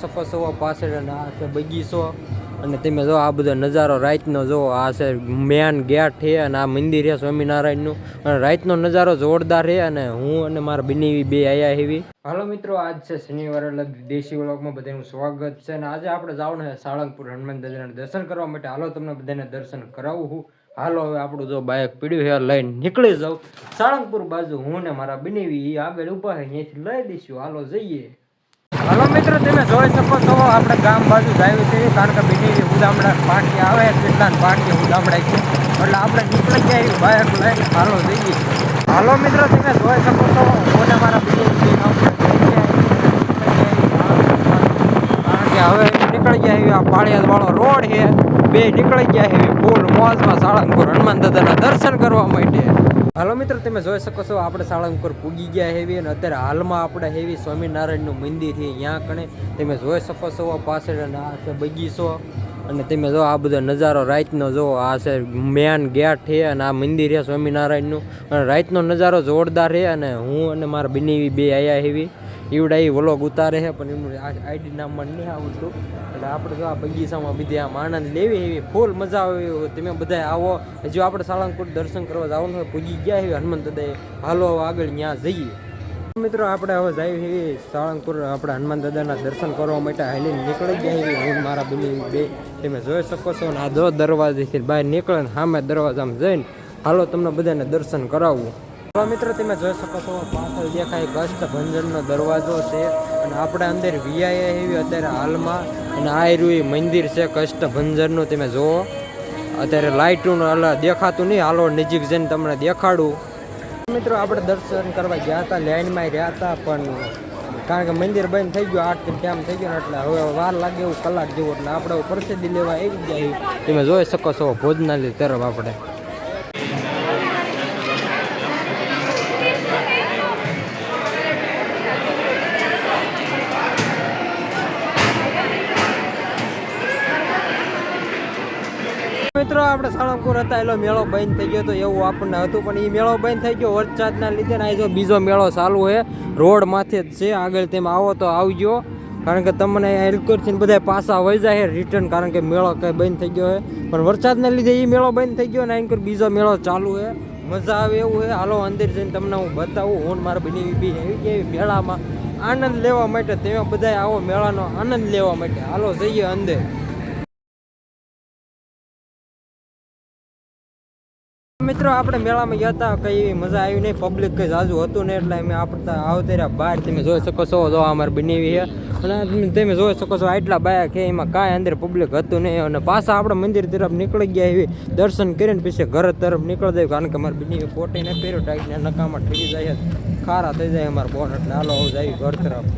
શકો છો પાછળ આ છે બગીચો અને તમે જો આ બધો નજારો રાતનો જો આ છે મેન ગેટ છે અને આ મંદિર છે સ્વામિનારાયણનું અને રાતનો નજારો જોરદાર છે અને હું અને મારા બનેવી બે આયા હેવી. હાલો મિત્રો, આજ છે શનિવાર એટલે દેશી વ્લોગમાં બધાનું સ્વાગત છે અને આજે આપણે જવાનું છે સાળંગપુર હનુમાન દાદાના દર્શન કરવા માટે. હાલો તમને બધાને દર્શન કરાવું હું. હાલો હવે આપણું જો બાઇક પીડ્યું છે લઈને નીકળી જાઉં સાળંગપુર બાજુ. હું ને મારા બનેવી આગળ ઊભા છે અહીંયાથી લઈ દઈશું. હાલો જઈએ. હાલો મિત્રો, તમે જોઈ શકો છો આપણે ગામ બાજુ જાય છે કારણ કે બનેવી ઉદામડા પાટી આવે કેટલા પાટી ઉદામડા છે એટલે આપણે નીકળી જાય બાઇક લઈને. હાલો જઈએ. હાલો મિત્રો, તમે જોઈ શકો છો હું ને મારા બનેવી કારણ કે હવે નીકળી ગયા એવી આ પાળિયાદ વાળો રોડ છે. બે નીકળી ગયા એવી ફૂલ મોજમાં સાળંગપુર હનુમાન દાદાના દર્શન કરવા માટે. હાલો મિત્રો, તમે જોઈ શકો છો આપણે સાળંગપુર પૂગી ગયા હેવી અને અત્યારે હાલમાં આપણે હેવી સ્વામિનારાયણનું મંદિર છે ત્યાં કણે તમે જોઈ શકો છો પાછળ આ છે બગીચો અને તમે જો આ બધો નજારો રાતનો જો આ છે મેન ગેટ છે અને આ મંદિર છે સ્વામિનારાયણનું અને રાતનો નજારો જોરદાર છે અને હું અને મારા બનેવી બે આયા હેવી ઈવડા એ વ્લોગ ઉતારે છે પણ એમનું આઈડી નામમાં નહીં આવતું એટલે આપણે જો આ બગીચામાં બધી આમ આનંદ લેવી એવી ફૂલ મજા આવે. તમે બધા આવો. હજુ આપણે સાળંગપુર દર્શન કરવા જવાનું હોય પૂજી ગયા હોય હનુમાન દાદાએ. હાલો આગળ ત્યાં જઈએ. મિત્રો આપણે હવે જઈએ એવી સાળંગપુર આપણે હનુમાન દાદાના દર્શન કરવા માટે હાલીને નીકળી ગયા એવી હું મારા બનેવી બે. તમે જોઈ શકો છો ને આ દો દરવાજેથી બહાર નીકળે ને સામે દરવાજામાં જઈને હાલો તમને બધાને દર્શન કરાવવું. મિત્રો તમે જોઈ શકો છો પાછળ દેખાય કષ્ટભંજનનો દરવાજો છે અને આપણે અંદર વીઆઈએ એવી અત્યારે હાલમાં અને આ રહ્યું મંદિર છે કષ્ટભંજનનું. તમે જુઓ અત્યારે લાઇટનું દેખાતું નહીં. હાલો નજીક જઈને તમને દેખાડું. મિત્રો આપણે દર્શન કરવા ગયા હતા લાઈનમાં રહ્યા હતા પણ કારણ કે મંદિર બંધ થઈ ગયું 8 ટાઈમ થઈ ગયો એટલે હવે વાર લાગે એવું કલાક જેવું એટલે આપણે પ્રસિદ્ધિ લેવા આવી ગયા. તમે જોઈ શકો છો ભોજનાલય તરફ આપણે. મિત્રો આપણે સાળંગપુર હતા એટલે મેળો બંધ થઈ ગયો હતો એવું આપણને હતું પણ એ મેળો બંધ થઈ ગયો વરસાદના લીધે ને. જો બીજો મેળો ચાલુ છે રોડ માથે જ છે. આગળ તેમ આવો તો આવજો કારણ કે તમને એલકોરથી બધા પાછા વહી જાય રિટર્ન કારણ કે મેળો કંઈ બંધ થઈ ગયો છે પણ વરસાદના લીધે એ મેળો બંધ થઈ ગયો ને એનકોર બીજો મેળો ચાલુ છે. મજા આવે એવું છે. હાલો અંદર જઈને તમને હું બતાવું. હું મારા બનેવી બી આવી ગયા મેળામાં આનંદ લેવા માટે. તમે બધા આવો મેળાનો આનંદ લેવા માટે. હાલો જઈએ અંદર. મિત્રો આપણે મેળામાં ગયા હતા કઈ એવી મજા આવી નહીં. પબ્લિક કઈ જાજુ હતું નહીં એટલે અમે આપણે આવતા બહાર. તમે જોઈ શકો છો જો અમારે બનેવી છે અને તમે જોઈ શકો છો આટલા બાયા કે એમાં કાંઈ અંદર પબ્લિક હતું નહીં અને પાછા આપણે મંદિર તરફ નીકળી ગયા એવી દર્શન કરીને પછી ઘર તરફ નીકળી જાય કારણ કે અમારે બનેવી કોટી ને પહેર્યો ટાઈટને નકામાં ઠરી જાય ખારા થઈ જાય અમારા બોન એટલે હાલો જાય ઘર તરફ.